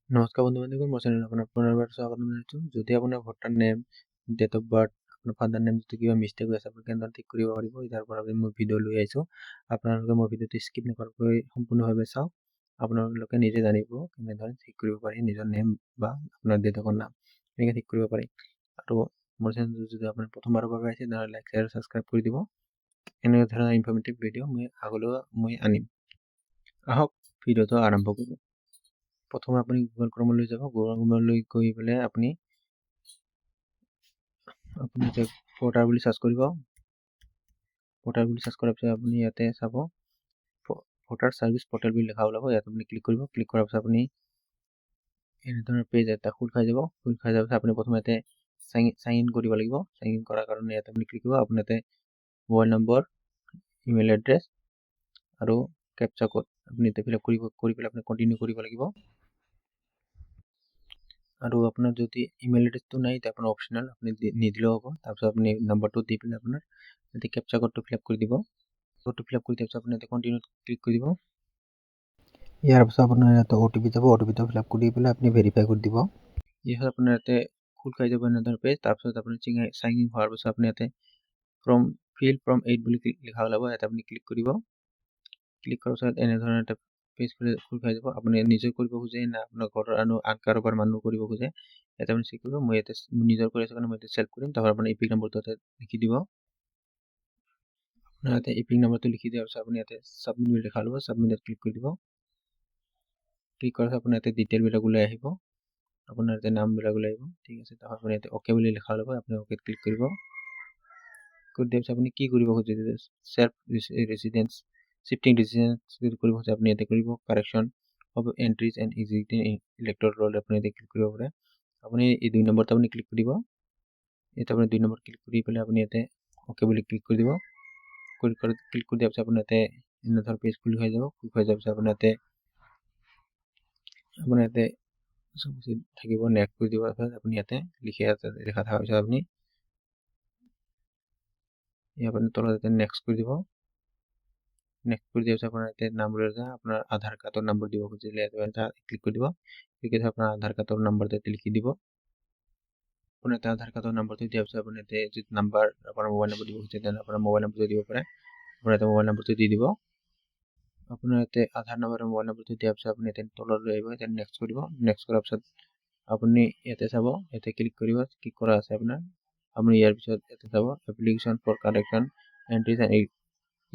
নমস্কাৰ বন্ধু বান্ধৱীগণ, মোৰ চেনেলত আপোনাক পুনৰবাৰ স্বাগতম জনাইছোঁ। যদি আপোনাৰ voter name, date of birth, আপোনাৰ ফাদাৰ নেম যদি কিবা মিষ্টেক হৈ আছে, আপুনি কেনেদৰে ঠিক কৰিব পাৰিব, ইয়াৰ পৰা আমি মোৰ ভিডিঅ' লৈ আহিছোঁ। আপোনালোকে মোৰ ভিডিঅ'টো স্কিপ নকৰাকৈ সম্পূৰ্ণভাৱে চাওক। আপোনালোকে নিজে জানিব কেনেদৰে ঠিক কৰিব পাৰি নিজৰ নেম বা আপোনাৰ দেউতাকৰ নাম এনেকৈ ঠিক কৰিব পাৰি। আৰু মোৰ চেনেলটো যদি আপুনি প্ৰথমবাৰৰ বাবে আহিছে, তেনেহ'লে লাইক শ্বেয়াৰ ছাবস্ক্ৰাইব কৰি দিব। এনেকুৱা ধৰণৰ ইনফৰ্মেটিভ ভিডিঅ' মই আনিম। আহক ভিডিঅ'টো আৰম্ভ কৰোঁ। প্ৰথমে আপুনি গুগল ক্ৰমলৈ যাব। গুগল ক্ৰমলৈ গৈ পেলাই আপুনি পৰ্টাল বুলি চাৰ্চ কৰিব। পৰ্টাল বুলি চাৰ্চ কৰাৰ পিছত আপুনি ইয়াতে চাব ভোটাৰ চাৰ্ভিচ পৰ্টেল বুলি লিখা ওলাব। ইয়াত আপুনি ক্লিক কৰিব। ক্লিক কৰাৰ পিছত আপুনি এনেধৰণৰ পেজ এটা খোল খাই যাব। খোল খাই যোৱাৰ পিছত আপুনি প্ৰথমে ইয়াতে চাইন ইন কৰিব লাগিব। চাইন ইন কৰাৰ কাৰণে ইয়াতে আপুনি ক্লিক কৰিব। আপুনি ইয়াতে মোবাইল নম্বৰ, ইমেইল এড্ৰেছ আৰু কেপচা কোড আপুনি ইয়াতে ফিল আপ কৰি পেলাই আপুনি কণ্টিনিউ কৰিব লাগিব। আৰু আপোনাৰ যদি ইমেইল এড্ৰেছটো নাই, এতিয়া আপোনাৰ অপশ্যনেল, আপুনি নিদিলেও হ'ব। তাৰপিছত আপুনি নম্বৰটো দি পেলাই আপোনাৰ ইয়াতে কেপচা কোডটো ফিল আপ কৰি দিব। কোডটো ফিল আপ কৰি দিয়াৰ পিছত আপুনি ইয়াতে কণ্টিনিউ ক্লিক কৰি দিব। ইয়াৰ পিছত আপোনাৰ ইয়াতে OTP যাব। OTPটো ফিল আপ কৰি পেলাই আপুনি ভেৰিফাই কৰি দিব। ইয়াত আপোনাৰ ইয়াতে খোল খাই যাব এনেধৰণৰ পেজ। তাৰপিছত আপুনি চাইন ইন হোৱাৰ পিছত আপুনি ইয়াতে ফিল ফ্ৰম 8 বুলি লিখা ওলাব। ইয়াতে আপুনি ক্লিক কৰিব। ক্লিক কৰাৰ পিছত এনেধৰণৰ এটা পেজ খোল খাই যাব। আপুনি নিজে কৰিব খোজে না আপোনাৰ ঘৰৰ আন কাৰোবাৰ মানুহ কৰিব খোজে, ইয়াতে আপুনি চেক কৰিব। মই ইয়াতে নিজৰ কৰি আছোঁ কাৰণে মই ইয়াতে চেল্ফ কৰিম। তাৰপৰা আপুনি ইপিক নম্বৰটো ইয়াতে লিখি দিব। আপোনাৰ ইয়াতে ইপিক নম্বৰটো লিখি দিয়াৰ পিছত আপুনি ইয়াতে ছাবমিট বুলি লিখা ওলাব। ছাবমিটত ক্লিক কৰি দিব। ক্লিক কৰাৰ পিছত আপোনাৰ ইয়াতে ডিটেইলবিলাক ওলাই আহিব। আপোনাৰ ইয়াতে নামবিলাক ওলাই আহিব। ঠিক আছে, তাৰপৰা আপুনি ইয়াতে অ'কে বুলি লিখা ওলাব। আপুনি অ'কেত ক্লিক কৰিব। কৰি দিয়াৰ পিছত আপুনি কি কৰিব খোজে, চেল্ফ ৰেচিডেন্স শিফটিং ৰেচিডেন্স কৰিব খোজে আপুনি ইয়াতে কৰিব। Correction of এন্ট্ৰিজ and existing electoral roll আপুনি ইয়াতে ক্লিক কৰিব পাৰে। আপুনি এই 2 নম্বৰটো আপুনি ক্লিক কৰিব। ইয়াতে আপুনি 2 নম্বৰ ক্লিক কৰি পেলাই আপুনি ইয়াতে অ'কে বুলি ক্লিক কৰি দিব। ক্লিক কৰি দিয়াৰ পিছত আপুনি ইয়াতে এনেধৰণৰ পেজ খোল খাই যাব। খোল খাই যোৱাৰ পিছত আপোনাৰ ইয়াতে থাকিব নেক্সট কৰি দিয়াৰ পিছত আপুনি ইয়াতে লিখা থকাৰ পিছত আপুনি তলত ইয়াতে নেক্সট কৰি দিব। নেক্সট কৰি দিয়াৰ পিছত আপোনাৰ ইয়াতে নাম্বাৰ আপোনাৰ আধাৰ কাৰ্ডৰ নম্বৰ দিব খুজিলে ইয়াতে ক্লিক কৰি দিব। ক্লিক কৰি আপোনাৰ আধাৰ কাৰ্ডৰ নম্বৰটো ইয়াতে লিখি দিব। আপোনাৰ ইয়াতে আধাৰ কাৰ্ডৰ নম্বৰটো দিয়াৰ পিছত আপুনি ইয়াতে যিটো নাম্বাৰ আপোনাৰ মোবাইল নম্বৰ দিব খুজিছে, তেনে আপোনাৰ মোবাইল নম্বৰটো দিব পাৰে। আপোনাৰ ইয়াতে মোবাইল নম্বৰটো দি দিব। আপোনাৰ ইয়াতে আধাৰ নম্বৰ আৰু মোবাইল নম্বৰটো দিয়াৰ পিছত আপুনি ইয়াতে তললৈ আহিব। ইয়াতে নেক্সট কৰিব। নেক্সট কৰাৰ পিছত আপুনি ইয়াতে চাব, ইয়াতে ক্লিক কৰিব। ক্লিক কৰা আছে আপোনাৰ। আপুনি ইয়াৰ পিছত ইয়াতে sub application for correction entries and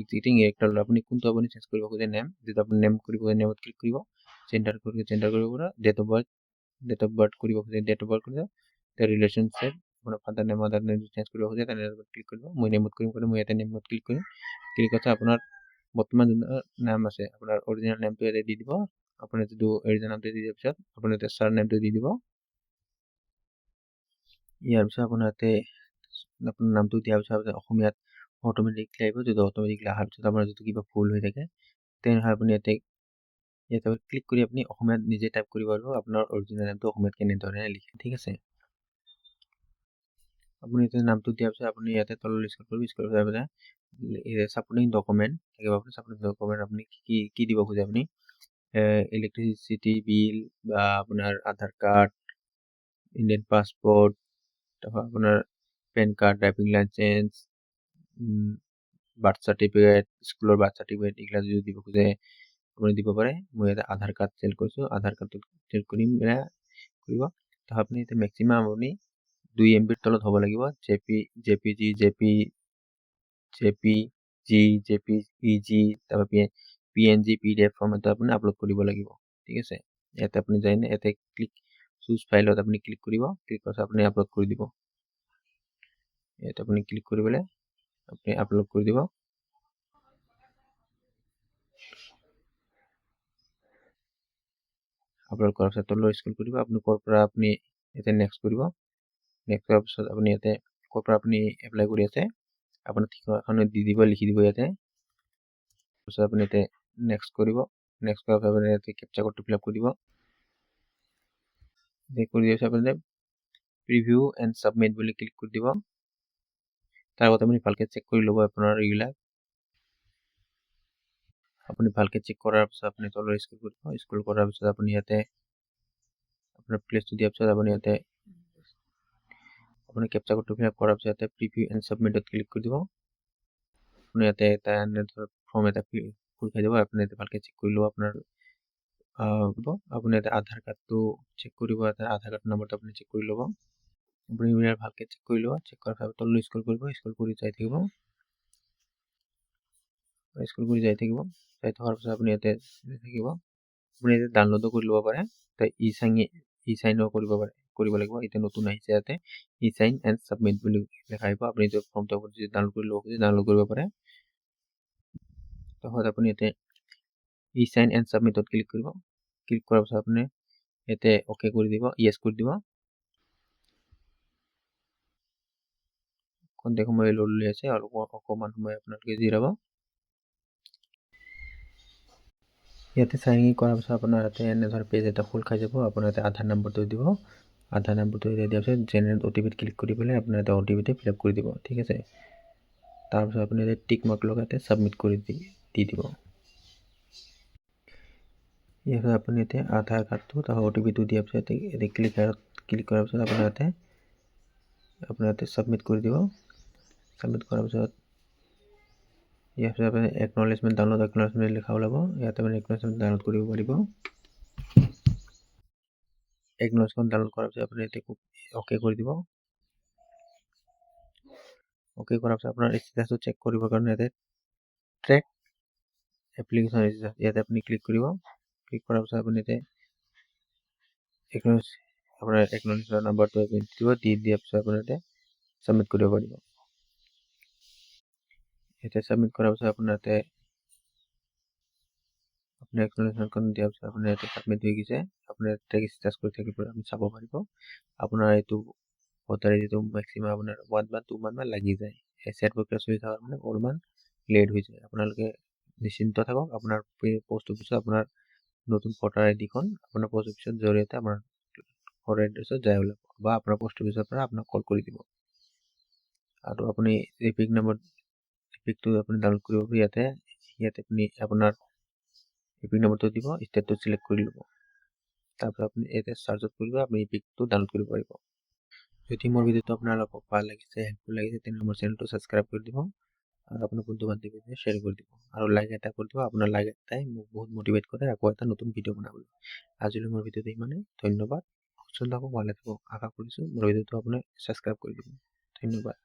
existing electoral roll. আপুনি কোনটো আপুনি চেঞ্জ কৰিব খোজে নেম, যদি আপুনি নেম কৰিব খোজে নেমত ক্লিক কৰিব। চেণ্টাৰ কৰিব পৰা ডেট অফ বাৰ্থ কৰিব খোজে ডেট অফ বাৰ্থ কৰিব। ৰিলেশ্যনশ্বিপ আপোনাৰ father name mother name change কৰিব খোজে তেনেহ'লে ক্লিক কৰিব। মই নেমত কৰিম কাৰণে মই ইয়াতে নেমত ক্লিক কৰিম। ক্লিক কৰাৰ আপোনাৰ বৰ্তমান যোনটো নাম আছে আপোনাৰ অৰিজিনেল নেমটো ইয়াতে দি দিব। আপোনাৰ যিটো অৰিজিনেল নামটো দি দিয়াৰ পিছত আপুনি ইয়াতে ছাৰ নেমটো দি দিব। ইয়াৰ পিছত আপোনাৰ ইয়াতে আপোনাৰ নামটো দিয়াৰ পিছত অসমীয়াত অট'মেটিকলি আহিব। যদি অট'মেটিকলি অহাৰ পিছত আপোনাৰ যদি কিবা ভুল হৈ থাকে, তেনেহ'লে আপুনি ইয়াতে ক্লিক কৰি আপুনি অসমীয়াত নিজে টাইপ কৰিব পাৰিব আপোনাৰ অৰিজিনেল নামটো অসমীয়াত কেনেদৰে লিখে। ঠিক আছে, আপুনি ইয়াতে নামটো দিয়াৰ পিছত আপুনি ইয়াতে তললৈ স্ক্ৰল কৰিব। স্ক্ৰল কৰাৰ পিছত ছাপৰ্টিং ডকুমেণ্ট থাকিব। ছাপৰ্টিং ডকুমেণ্ট আপুনি কি দিব খোজে, আপুনি ইলেক্ট্ৰিচিটি বিল বা আপোনাৰ আধাৰ কাৰ্ড, ইণ্ডিয়ান পাছপৰ্ট, তাৰপৰা আপোনাৰ PAN card, driving licence, birth certificate, স্কুলৰ বাৰ্থ চাৰ্টিফিকেট, এইগিলা যদি দিব খোজে আপুনি দিব পাৰে। মই ইয়াতে আধাৰ কাৰ্ড চিলেক্ট কৰিছোঁ। আধাৰ কাৰ্ডটো চিলেক্ট কৰি কৰিব। তো আপুনি এতিয়া মেক্সিমাম আপুনি 2 MBৰ তলত হ'ব লাগিব। JPG, তাৰপৰা PNG, PDF ফৰ্মেটত আপুনি আপলোড কৰিব লাগিব। ঠিক আছে, ইয়াতে আপুনি যায় ইয়াতে চুজ ফাইলত আপুনি ক্লিক কৰিব। ক্লিক কৰাৰ পিছত আপুনি আপলোড কৰি দিব। ইয়াতে আপুনি ক্লিক কৰি পেলাই আপুনি আপলোড কৰি দিব। আপলোড কৰাৰ পিছত তললৈ স্ক্ৰল কৰিব। আপুনি ক'ৰ পৰা আপুনি ইয়াতে নেক্সট কৰিব। নেক্সট কৰাৰ পিছত আপুনি ইয়াতে ক'ৰ পৰা আপুনি এপ্লাই কৰি আছে আপোনাৰ ঠিকনাখন দি দিব, লিখি দিব ইয়াতে। তাৰপিছত আপুনি ইয়াতে নেক্সট কৰিব। নেক্সট কৰাৰ পিছত আপুনি ইয়াতে কেপচা কোডটো ফিল আপ কৰি দিব। কৰি দিয়াৰ পিছত আপুনি প্ৰিভিউ এণ্ড ছাবমিট বুলি ক্লিক কৰি দিব। তাৰ আগতে আপুনি ভালকৈ চেক কৰি ল'ব আপোনাৰ এইবিলাক। আপুনি ভালকৈ চেক কৰাৰ পিছত আপুনি তললৈ স্ক্ৰল কৰিব। স্ক্ৰল কৰাৰ পিছত আপুনি ইয়াতে আপোনাৰ প্লেচটো দিয়াৰ পিছত আপুনি ইয়াতে আপুনি কেপচা কোডটো ফিল আপ কৰাৰ পিছত ইয়াতে প্ৰিভিউ এণ্ড ছাবমিটত ক্লিক কৰি দিব। আপুনি ইয়াতে এটা ফৰ্ম এটা খোল খাই দিব। আপুনি ইয়াতে ভালকৈ চেক কৰি ল'ব আপোনাৰ আপুনি ইয়াতে আধাৰ কাৰ্ডটো চেক কৰিব। ইয়াতে আধাৰ কাৰ্ড নম্বৰটো আপুনি চেক কৰি ল'ব। আপুনি ইয়াত ভালকৈ চেক কৰি ল'ব। চেক কৰাৰ পিছত তললৈ স্ক্ৰল কৰিব। স্ক্ৰল কৰি যাই থাকিব। স্ক্ৰল কৰি যাই থাকিব। যাই থকাৰ পিছত আপুনি ইয়াতে থাকিব। আপুনি ইয়াতে ডাউনলোডো কৰি ল'ব পাৰে। ই চাইনো কৰিব লাগিব। এতিয়া নতুন আহিছে ইয়াতে ই চাইন এণ্ড ছাবমিট বুলি লেখা আহিব। আপুনি এইটো ফৰ্মটো যদি ডাউনলোড কৰি ল'ব খুজে ডাউনলোড কৰিব পাৰে। তাৰপিছত আপুনি ইয়াতে ই চাইন এণ্ড ছাবমিটত ক্লিক কৰিব। ক্লিক কৰাৰ পিছত আপুনি ইয়াতে অ'কে কৰি দিব, য়েছ কৰি দিব। খন্তেক সময় লোড লৈ আছে আৰু অকণমান সময় আপোনালোকে জিৰাব। ইয়াতে চাইন ইন কৰাৰ পিছত আপোনাৰ ইয়াতে এনেধৰণৰ পেজ এটা খোল খাই যাব। আপোনাৰ ইয়াতে আধাৰ নম্বৰটো দিব। আধাৰ নম্বৰটো দিয়াৰ পিছত জেনেৰেট অ'টিপিত ক্লিক কৰি পেলাই আপোনাৰ এটা অ'টিপিটো ফিল আপ কৰি দিব। ঠিক আছে। তাৰপিছত আপুনি ইয়াতে টিক মাৰ্ক লগাই ইয়াতে ছাবমিট কৰি দি দিব। ইয়াৰ পিছত আপুনি ইয়াতে আধাৰ কাৰ্ডটো তাৰ অ'টিপিটো দিয়াৰ পিছত ইয়াতে ক্লিক কৰাৰ পিছত আপোনাৰ ইয়াতে ছাবমিট কৰি দিব। ছাবমিট কৰাৰ পিছত ইয়াৰ পিছত আপুনি একনলেজমেণ্ট লিখা ওলাব। ইয়াতে আপুনি একনলেজমেণ্ট ডাউনলোড কৰিব পাৰিব। একনলেজমেণ্ট ডাউনলোড কৰাৰ পিছত আপুনি ইয়াতে অ'কে কৰি দিব। অ'কে কৰাৰ পিছত আপোনাৰ ষ্টেটাছটো চেক কৰিবৰ কাৰণে ইয়াতে ট্ৰেক এপ্লিকেশ্যন ষ্টেটাছ ইয়াতে আপুনি ক্লিক কৰিব। ক্লিক কৰাৰ পিছত আপুনি ইয়াতে আপোনাৰ একনলেজমেণ্ট নাম্বাৰটো দিব। দিয়াৰ পিছত আপুনি ইয়াতে ছাবমিট কৰিব পাৰিব। ইয়াতে ছাবমিট কৰাৰ পিছত আপোনাৰ ইয়াতে আপোনাৰ একনলেজমেণ্টখন দিয়াৰ পিছত আপোনাৰ ইয়াতে ছাবমিট হৈ গৈছে। আপোনাৰ ট্ৰেক ষ্টেটাছ কৰি থাকিব আপুনি চাব পাৰিব। আপোনাৰ এইটো ভোটাৰ আইডিটো মেক্সিমাম আপোনাৰ 1 বা 2 মাহ লাগি যায়। চেট প্ৰক্ৰিয়া চলি থকাৰ মানে অলপমান লেট হৈ যায়। আপোনালোকে নিশ্চিন্ত থাকক। আপোনাৰ পোষ্ট অফিচত আপোনাৰ নতুন ভোটাৰ আইডিখন আপোনাৰ পোষ্ট অফিচৰ জৰিয়তে আপোনাৰ ঘৰৰ এড্ৰেছত যাই ওলাব বা আপোনাৰ পোষ্ট অফিচৰ পৰা আপোনাক কল কৰি দিব। আৰু আপুনি ইপিকটো আপুনি ডাউনলোড কৰিব পাৰে। ইয়াতে আপুনি আপোনাৰ ইপিক নম্বৰটো দিব, ষ্টেটটো চিলেক্ট কৰি ল'ব। তাৰপিছত আপুনি ইয়াতে চাৰ্চত কৰিব আপুনি ইপিকটো ডাউনলোড কৰিব পাৰিব। যদি মোৰ ভিডিঅ'টো আপোনালোকক ভাল লাগিছে, হেল্পফুল লাগিছে, তেনেহ'লে মোৰ চেনেলটো ছাবস্ক্ৰাইব কৰি দিব আৰু আপোনাৰ বন্ধু বান্ধৱীৰ শ্বেয়াৰ কৰি দিব আৰু লাইক এটা কৰি দিব। আপোনাৰ লাইক এটাই মোক বহুত মটিভেট কৰে আকৌ এটা নতুন ভিডিঅ' বনাবলৈ। আজিলৈ মোৰ ভিডিঅ'টো ইমানেই। ধন্যবাদ। সুস্থ থাকক, ভালে থাকক। আশা কৰিছোঁ মোৰ ভিডিঅ'টো আপুনি ছাবস্ক্ৰাইব কৰি দিব। ধন্যবাদ।